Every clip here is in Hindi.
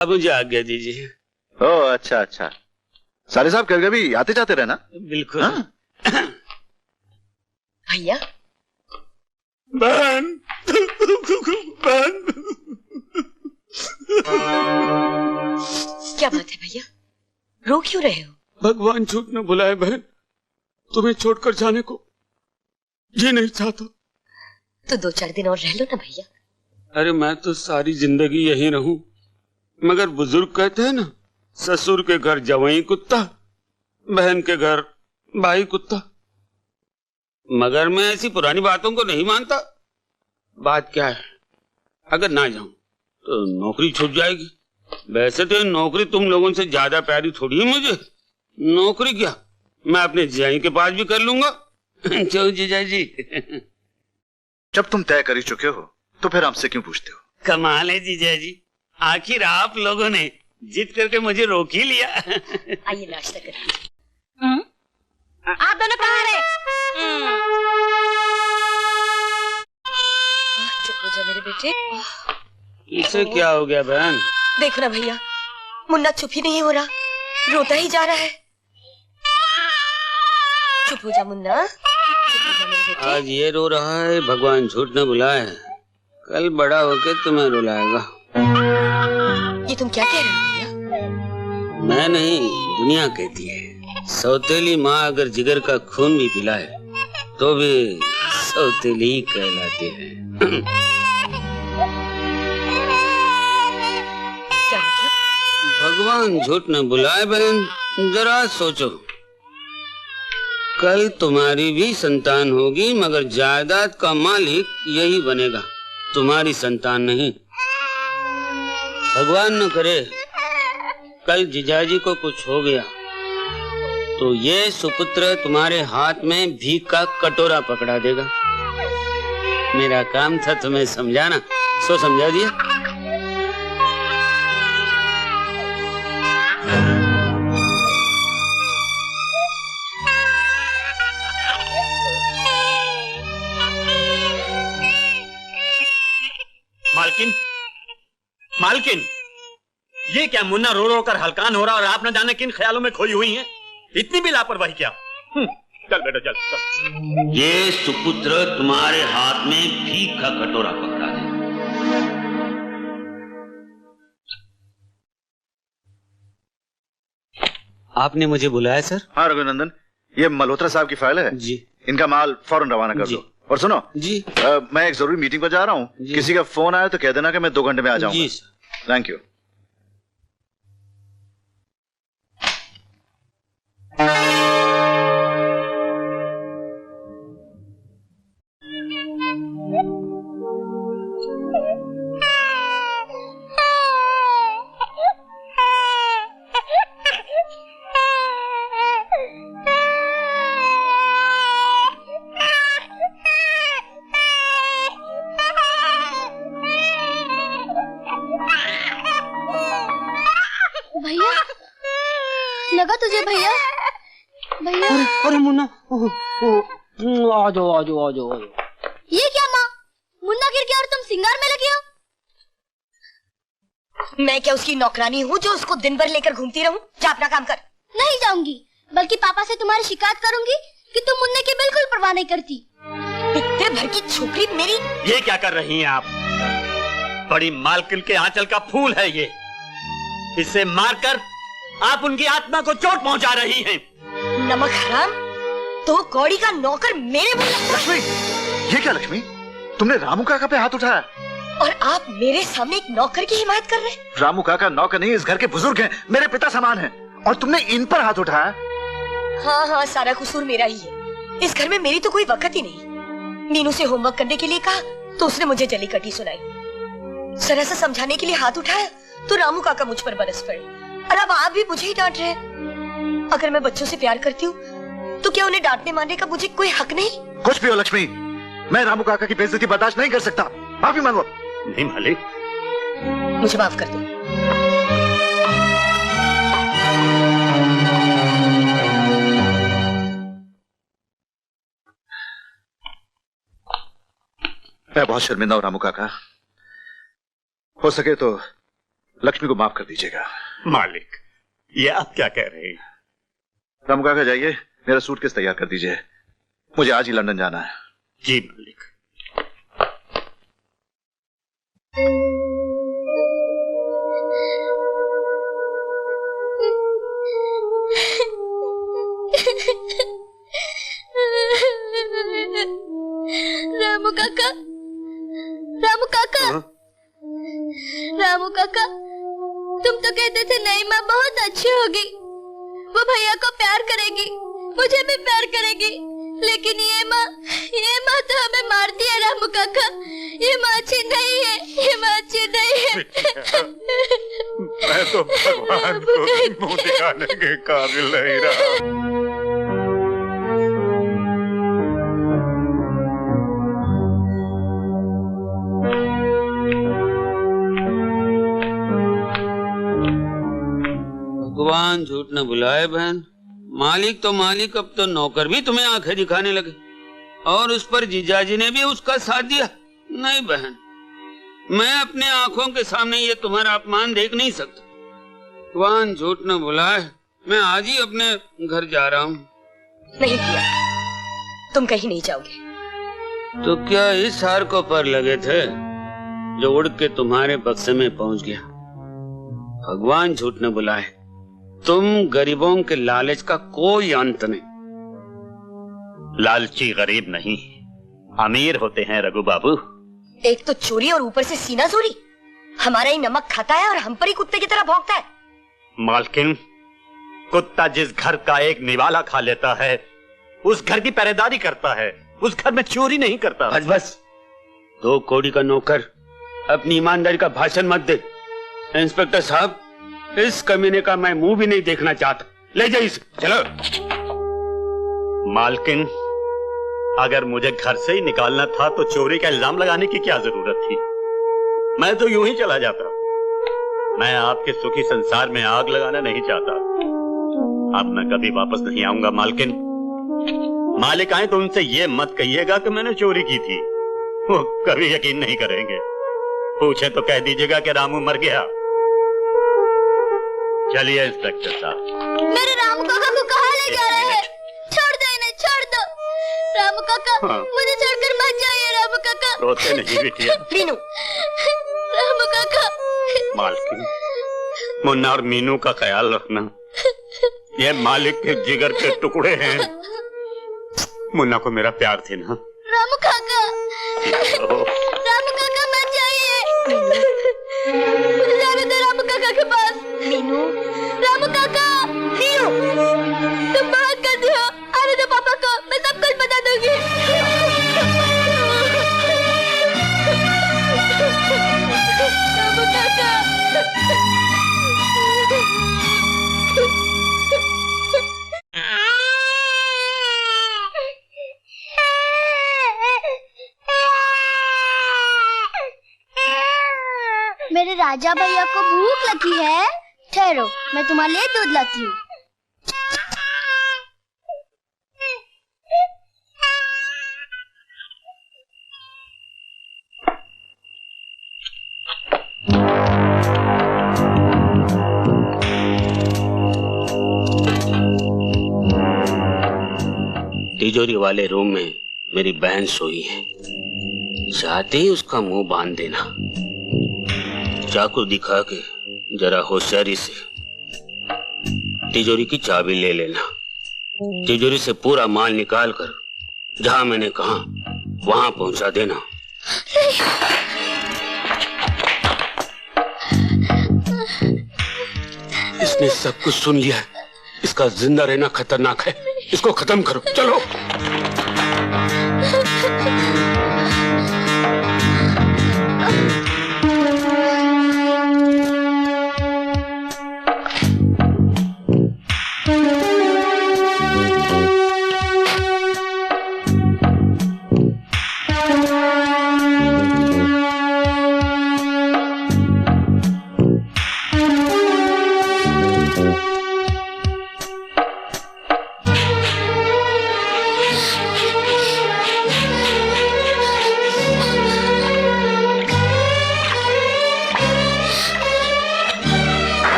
अब मुझे आज्ञा दीजिए। ओह अच्छा अच्छा, साले साहब कभी कभी आते जाते रहना। बिल्कुल। हाँ? भैया बहन बहन। क्या बात है भैया, रो क्यों रहे हो? भगवान झूठ न बुलाए बहन, तुम्हें छोड़कर जाने को ये नहीं चाहता। तो 2-4 दिन और रह लो ना भैया। अरे मैं तो सारी जिंदगी यहीं रहूं, मगर बुजुर्ग कहते हैं ना, ससुर के घर जवाई कुत्ता, बहन के घर भाई कुत्ता। मगर मैं ऐसी पुरानी बातों को नहीं मानता। बात क्या है, अगर ना जाऊं तो नौकरी छूट जाएगी। वैसे तो नौकरी तुम लोगों से ज्यादा प्यारी थोड़ी है मुझे। नौकरी क्या, मैं अपने जिजाई के पास भी कर लूंगा। क्यों जीजा जी? जब तुम तय कर ही चुके हो तो फिर हमसे क्यों पूछते हो? कमाल है जीजा जी, आखिर आप लोगों ने जिद करके मुझे रोक ही लिया। आइए नाश्ता करिए। आप दोनों कहाँ रहे? चुप हो जा मेरे बेटे। इसे क्या हो गया बहन? देखो ना भैया, मुन्ना चुप ही नहीं हो रहा, रोता ही जा रहा है। चुप हो जा मुन्ना, चुप हो जा मेरे बेटे। आज ये रो रहा है, भगवान झूठ न बुलाए, कल बड़ा होके तुम्हें रुलाएगा। ये तुम क्या कह रहे हो भैया? मैं नहीं, दुनिया कहती है। सौतेली माँ अगर जिगर का खून भी पिलाए तो भी सौतेली ही कहलाते हैं। क्या मतलब? भगवान झूठ न बुलाए बहन, जरा सोचो, कल तुम्हारी भी संतान होगी, मगर जायदाद का मालिक यही बनेगा, तुम्हारी संतान नहीं। भगवान न करे कल जीजाजी को कुछ हो गया तो ये सुपुत्र तुम्हारे हाथ में भीख का कटोरा पकड़ा देगा। मेरा काम था तुम्हें समझाना, सो समझा दिया। मालकिन, मालकिन, ये क्या मुन्ना रो रो कर हलकान हो रहा और आप न जाने किन ख्यालों में खोई हुई हैं? इतनी भी लापरवाही क्या? चल बेटा चल, चल। ये सुपुत्र तुम्हारे हाथ में भीख का कटोरा पकड़ा दे। आपने मुझे बुलाया सर? हाँ रघुनंदन, ये मल्होत्रा साहब की फाइल है जी। इनका माल फौरन रवाना कर दो। और सुनो जी, मैं एक जरूरी मीटिंग पर जा रहा हूँ, किसी का फोन आया तो कह देना कि मैं 2 घंटे में आ जाऊंगा। जी सर। Thank you. भैया, लगा तुझे भैया? भैया अरे मुन्ना, आ जाओ आ जाओ आ जाओ। ये क्या माँ, मुन्ना गिर गया और तुम सिंगार में लगी हो? मैं क्या उसकी नौकरानी हूँ जो उसको दिन भर लेकर घूमती रहूं? जा अपना काम कर। नहीं जाऊंगी, बल्कि पापा से तुम्हारी शिकायत करूंगी कि तुम मुन्ने की बिल्कुल परवाह नहीं करती। पित्ते भर की छोकरी मेरी। ये क्या कर रही हैं आप? बड़ी मालकिन के आंचल का फूल है ये, इसे मारकर आप उनकी आत्मा को चोट पहुंचा रही हैं। नमक हराम, तो कौड़ी का नौकर मेरे मुंह में। लक्ष्मी, ये क्या लक्ष्मी, तुमने रामू काका पे हाथ उठाया? और आप मेरे सामने एक नौकर की हिमायत कर रहे हैं? रामू काका नौकर नहीं, इस घर के बुजुर्ग हैं, मेरे पिता समान हैं, और तुमने इन पर हाथ उठाया। हाँ हाँ, सारा कसूर मेरा ही है। इस घर में मेरी तो कोई वक्त ही नहीं। मीनू से होमवर्क करने के लिए कहा तो उसने मुझे जली कटी सुनाई। जरा सा समझाने के लिए हाथ उठाया तो रामू काका मुझ पर बरस पड़े। और अब आप भी मुझे ही डांट रहे हैं। अगर मैं बच्चों से प्यार करती हूँ तो क्या उन्हें डांटने मारने का मुझे कोई हक नहीं? कुछ भी हो लक्ष्मी, मैं रामू काका की बेइज्जती बर्दाश्त नहीं कर सकता। माफी मांगो। नहीं मालिक, मुझे माफ कर दो। मैं बहुत शर्मिंदा हूं रामू काका। हो सके तो लक्ष्मी को माफ कर दीजिएगा। मालिक, ये आप क्या कह रहे हैं? रामू काका जाइए, मेरा सूटकेस तैयार कर दीजिए, मुझे आज ही लंदन जाना है। जी मालिक। रामू काका, रामू काका, रामू काका, तुम तो कहते थे नई माँ बहुत अच्छी होगी, वो भैया को प्यार करेगी, मुझे भी प्यार करेगी, लेकिन ये माँ तो हमें मारती है। रामू काका, ये माँ अच्छी नहीं है, ये माँ अच्छी नहीं है। मैं तो भगवान को मुंह दिखाने के काबिल नहीं रहा। भगवान झूठ न बुलाए बहन, मालिक तो मालिक, अब तो नौकर भी तुम्हें आंखें दिखाने लगे, और उस पर जीजाजी ने भी उसका साथ दिया। नहीं बहन, मैं अपने आंखों के सामने ये तुम्हारा अपमान देख नहीं सकता। भगवान झूठ न बुलाए, मैं आज ही अपने घर जा रहा हूँ। नहीं किया, तुम कहीं नहीं जाओगे। तो क्या इस हार को पर लगे थे जो उड़ के तुम्हारे बक्से में पहुंच गया? भगवान झूठ न बुलाए, तुम गरीबों के लालच का कोई अंत नहीं। लालची गरीब नहीं, अमीर होते हैं रघु बाबू। एक तो चोरी और ऊपर से सीना चोरी, हमारा ही नमक खाता है और हम पर ही कुत्ते की तरह भौंकता है। मालकिन, कुत्ता जिस घर का एक निवाला खा लेता है, उस घर की पहरेदारी करता है, उस घर में चोरी नहीं करता। बस बस, 2 कौड़ी का नौकर अपनी ईमानदारी का भाषण मत दे। इंस्पेक्टर साहब, इस कमीने का मैं मुंह भी नहीं देखना चाहता। ले जाइए इसे, चलो। मालकिन, अगर मुझे घर से ही निकालना था तो चोरी का इल्जाम लगाने की क्या जरूरत थी? मैं तो यूं ही चला जाता। मैं आपके सुखी संसार में आग लगाना नहीं चाहता। अब मैं कभी वापस नहीं आऊंगा मालकिन। मालिक आए तो उनसे ये मत कहिएगा कि मैंने चोरी की थी, वो कभी यकीन नहीं करेंगे। पूछे तो कह दीजिएगा कि रामू मर गया। चलिए इंस्पेक्टर साहब। मेरे रामू काका को कहाँ ले जा रहे हैं? छोड़ दो इन्हें, छोड़ दो। रामू काका, मुझे छोड़कर मत जाइए। रामू काका, रोते नहीं बिटिया। मीनू, रामू काका। मालकिन, मुन्ना और मीनू का ख्याल रखना, ये मालिक के जिगर के टुकड़े हैं। मुन्ना को मेरा प्यार थी ना। रामू काका, रामू काका मत जाइए, मुझे जाने दो रामू काका के पास। मीनू, रामू काका, मीनू, तुम बहुत गंदे हो, आने दो पापा को, मैं सब कुछ बता दूंगी। रामू काका। मेरे राजा भैया को भूख लगी है, ठहरो, मैं तुम्हारे लिए दूध लाती हूँ। तिजोरी वाले रूम में मेरी बहन सोई है, चाहते ही उसका मुंह बांध देना। चाकू दिखा के जरा होशियारी से तिजोरी की चाबी ले लेना। तिजोरी से पूरा माल निकाल कर जहां मैंने कहा वहां पहुंचा देना। इसने सब कुछ सुन लिया है, इसका जिंदा रहना खतरनाक है, इसको खत्म करो, चलो।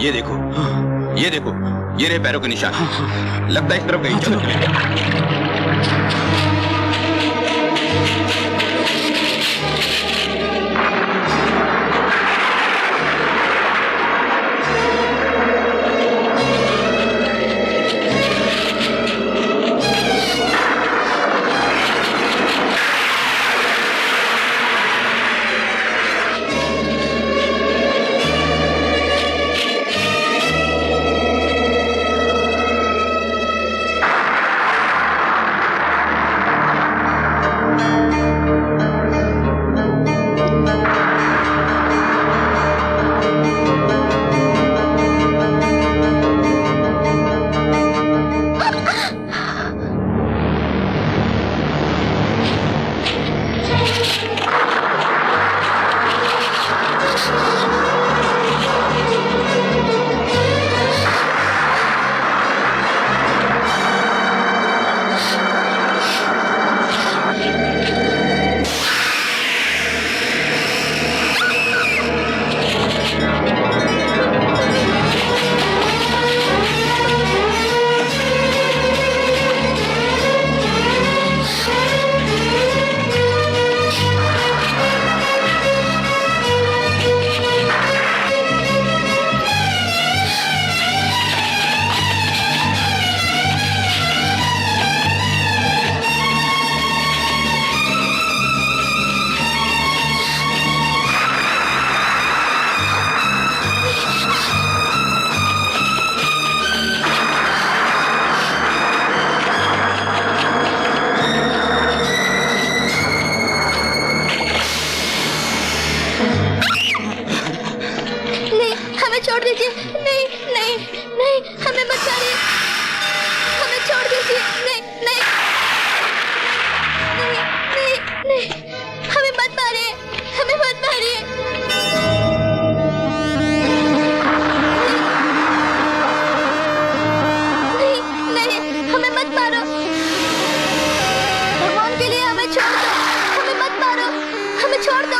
ये देखो, ये देखो, ये रहे पैरों के निशान। लगता है इस तरफ गई। चलो। छोड़ दीजिए। नहीं नहीं नहीं, हमें मत मारिए, हमें छोड़ दीजिए। नहीं नहीं नहीं नहीं नहीं, हमें मत मारिए, हमें मत मारिए। नहीं नहीं, हमें मत मारो, भगवान के लिए हमें छोड़ दो, हमें मत मारो, हमें छोड़ दो।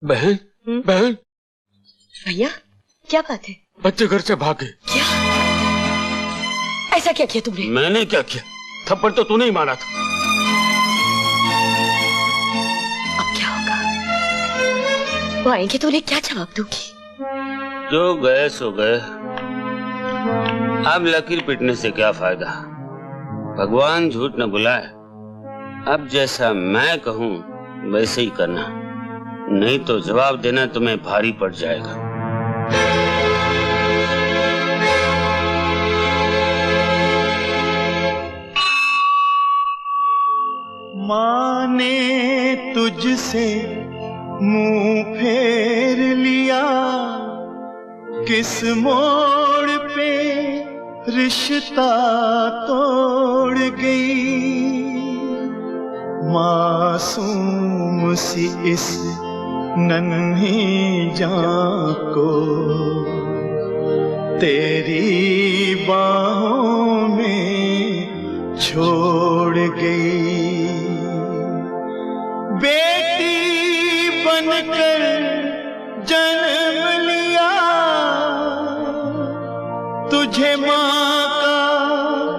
बहन बहन, भैया क्या बात है? बच्चे घर से भागे। क्या? ऐसा क्या किया तुमने? मैंने क्या किया? थप्पड़ तो तूने ही मारा था। अब क्या होगा? वो आएंगे तो उन्हें क्या जवाब दूंगी? जो गए सो गए, अब लकीर पीटने से क्या फायदा? भगवान झूठ न बुलाए। अब जैसा मैं कहूँ वैसे ही करना, नहीं तो जवाब देना तुम्हें भारी पड़ जाएगा। माँ ने तुझसे मुंह फेर लिया, किस मोड़ पे रिश्ता तोड़ गई। मासूम सी इस नन्ही जान को तेरी बाहों में छोड़ गई। बेटी बनकर जन्म लिया, तुझे माँ